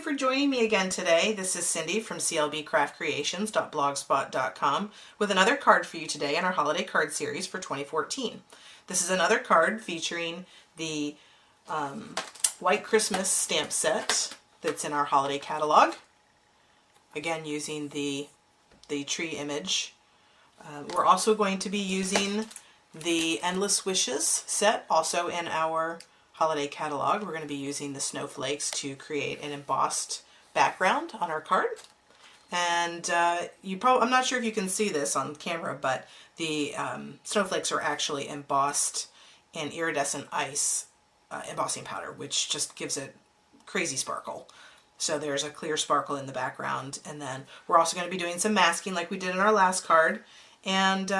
for joining me again today. This is Cindy from clbcraftcreations.blogspot.com with another card for you today in our holiday card series for 2014. This is another card featuring the White Christmas stamp set that's in our holiday catalog. Again, using the tree image. We're also going to be using the Endless Wishes set, also in our holiday catalog. We're going to be using the snowflakes to create an embossed background on our card. And I'm not sure if you can see this on camera, but the snowflakes are actually embossed in iridescent ice embossing powder, which just gives it crazy sparkle. So there's a clear sparkle in the background. And then we're also going to be doing some masking like we did in our last card, and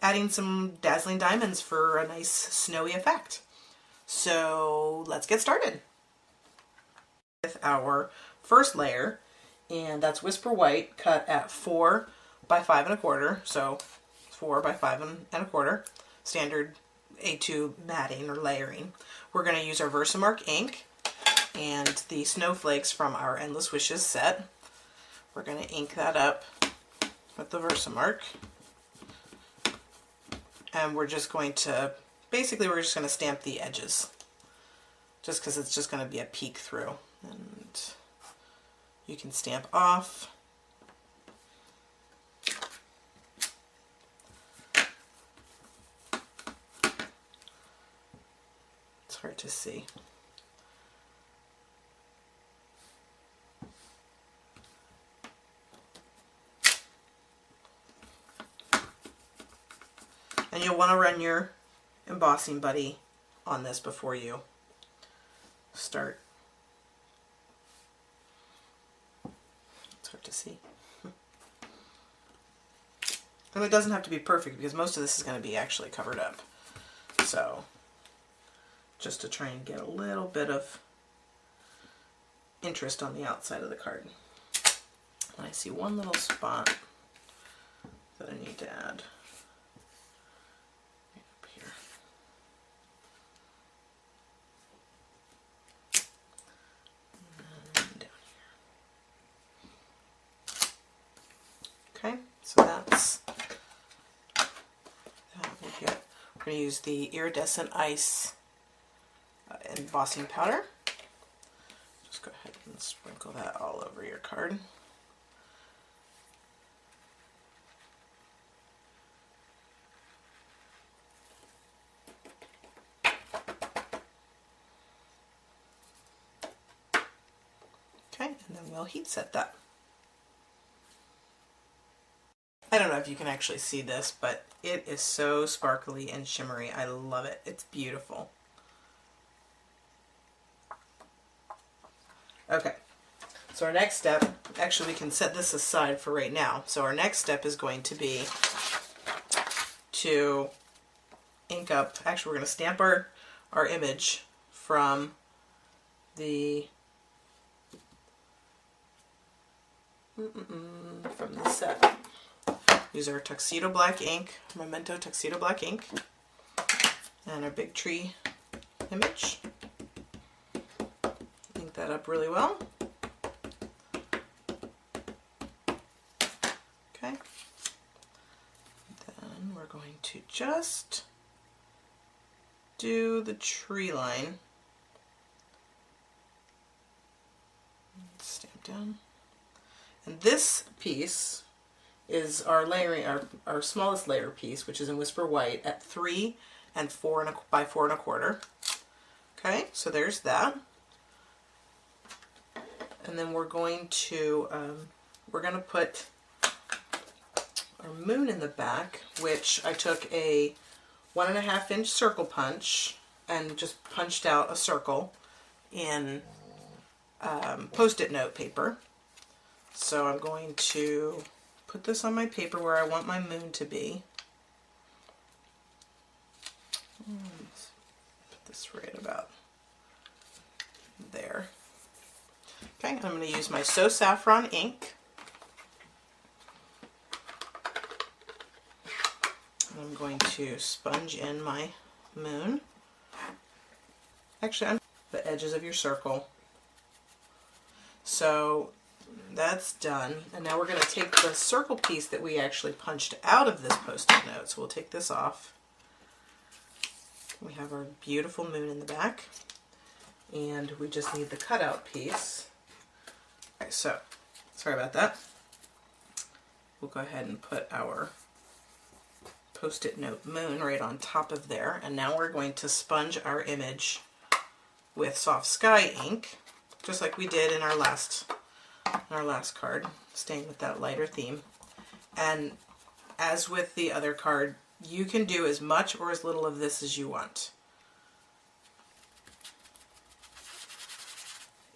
adding some dazzling diamonds for a nice snowy effect. So let's get started with our first layer, and that's Whisper White cut at 4 by 5 1/4, so 4 by 5 1/4, standard A2 matting or layering. We're going to use our Versamark ink and the snowflakes from our Endless Wishes set. We're going to ink that up with the Versamark, and we're just going to we're just going to stamp the edges, just because it's just going to be a peek through. And you can stamp off. It's hard to see. And you'll want to run your embossing buddy on this before you start. It's hard to see. And it doesn't have to be perfect because most of this is going to be actually covered up. So just to try and get a little bit of interest on the outside of the card. And I see one little spot that I need to add. Okay, so that's that. We're going to use the Iridescent Ice embossing powder. Just go ahead and sprinkle that all over your card. Okay, and then we'll heat set that. I don't know if you can actually see this, but it is so sparkly and shimmery. I love it. It's beautiful. Okay, so our next step, actually we can set this aside for right now. So our next step is going to be to ink up, actually we're going to stamp our image from the set. Use our Tuxedo Black ink, Memento Tuxedo Black ink, and our big tree image. Ink that up really well. Okay. Then we're going to just do the tree line. Stamp down. And this piece is our layering, our smallest layer piece, which is in Whisper White at 3 and 4 by 4 1/4. Okay, so there's that. And then we're going to put our moon in the back, which I took a 1.5 inch circle punch and just punched out a circle in Post-it note paper. So I'm going to put this on my paper where I want my moon to be. Put this right about there. Okay, I'm going to use my Saffron Ink. I'm going to sponge in my moon. Actually, the edges of your circle. So that's done. And now we're going to take the circle piece that we actually punched out of this Post-it note. So we'll take this off. We have our beautiful moon in the back. And we just need the cutout piece. Okay, so, sorry about that. We'll go ahead and put our Post-it note moon right on top of there. And now we're going to sponge our image with Soft Sky ink, just like we did in our last card, staying with that lighter theme. And as with the other card, you can do as much or as little of this as you want.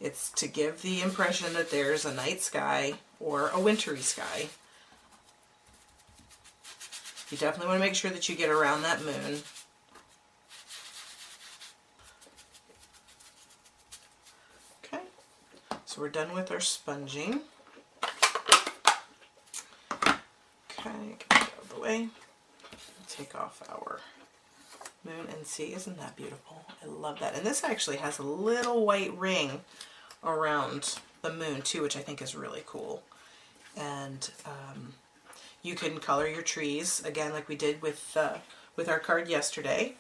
It's to give the impression that there's a night sky or a wintry sky. You definitely want to make sure that you get around that moon. Okay, so we're done with our sponging. Okay, get that out of the way. Take off our moon and see, isn't that beautiful? I love that. And this actually has a little white ring around the moon too, which I think is really cool. And you can color your trees again, like we did with our card yesterday.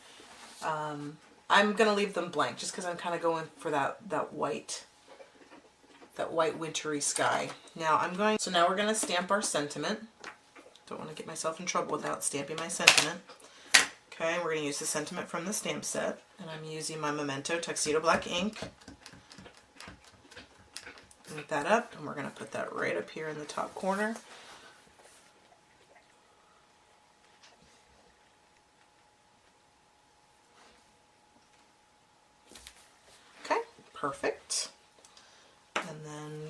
I'm gonna leave them blank just because I'm kind of going for that white wintry sky. Now so now we're gonna stamp our sentiment. Don't want to get myself in trouble without stamping my sentiment. Okay, we're going to use the sentiment from the stamp set, and I'm using my Memento Tuxedo Black ink. Ink that up, and we're going to put that right up here in the top corner. Okay, perfect. And then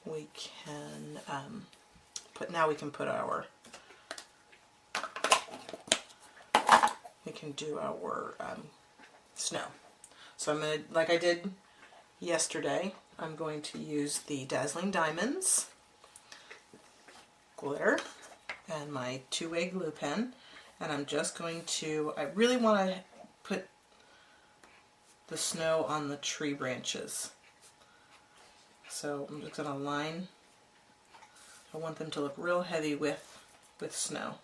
we can now we can put our do our snow. So I'm going to, like I did yesterday, I'm going to use the Dazzling Diamonds glitter and my two-way glue pen, and I'm just going to, I really want to put the snow on the tree branches. So I'm just going to line, I want them to look real heavy with snow.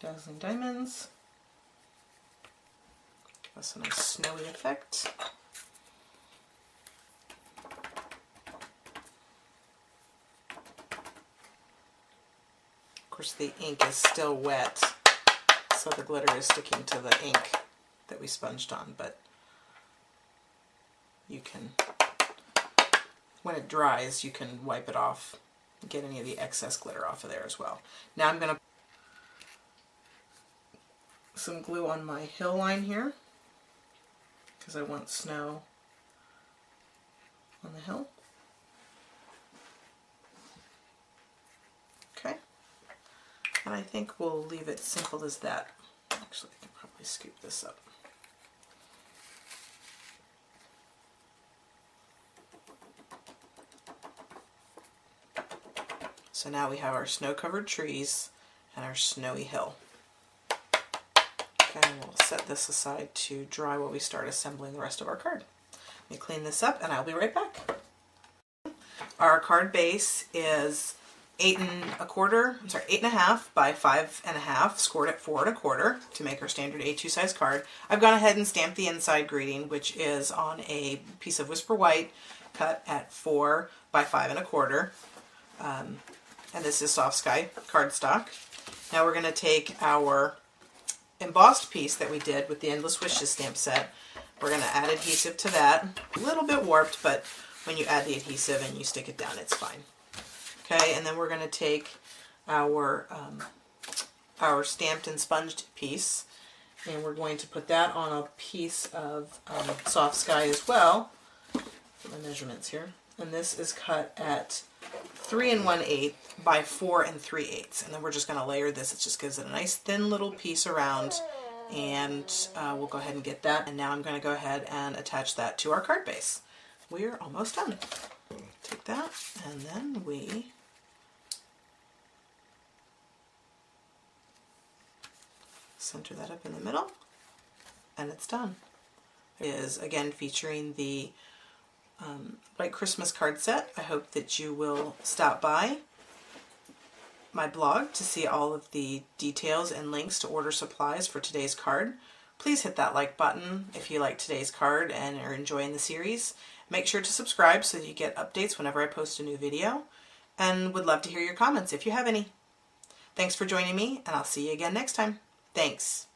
Dazzling Diamonds. Give us a nice snowy effect. Of course, the ink is still wet, so the glitter is sticking to the ink that we sponged on, but you can, when it dries, you can wipe it off and get any of the excess glitter off of there as well. Now I'm going to some glue on my hill line here because I want snow on the hill. Okay, and I think we'll leave it simple as that. Actually, I can probably scoop this up. So now we have our snow-covered trees and our snowy hill. And we'll set this aside to dry while we start assembling the rest of our card. Let me clean this up and I'll be right back. Our card base is 8.25 by 5.5, scored at 4 1/4 to make our standard A2 size card. I've gone ahead and stamped the inside greeting, which is on a piece of Whisper White cut at 4 by 5 1/4. And this is Soft Sky cardstock. Now we're going to take our embossed piece that we did with the Endless Wishes stamp set. We're going to add adhesive to that. A little bit warped, but when you add the adhesive and you stick it down, it's fine. Okay, and then we're going to take our stamped and sponged piece, and we're going to put that on a piece of Soft Sky as well. Get my measurements here. And this is cut at 3 1/8 by 4 3/8, and then we're just going to layer this. It just gives it a nice thin little piece around, and we'll go ahead and get that. And now I'm going to go ahead and attach that to our card base. We're almost done. Take that, and then we Center that up in the middle, and it's done. It is again featuring the White Christmas card set. I hope that you will stop by my blog to see all of the details and links to order supplies for today's card. Please hit that like button if you like today's card and are enjoying the series. Make sure to subscribe so that you get updates whenever I post a new video, and would love to hear your comments if you have any. Thanks for joining me, and I'll see you again next time. Thanks.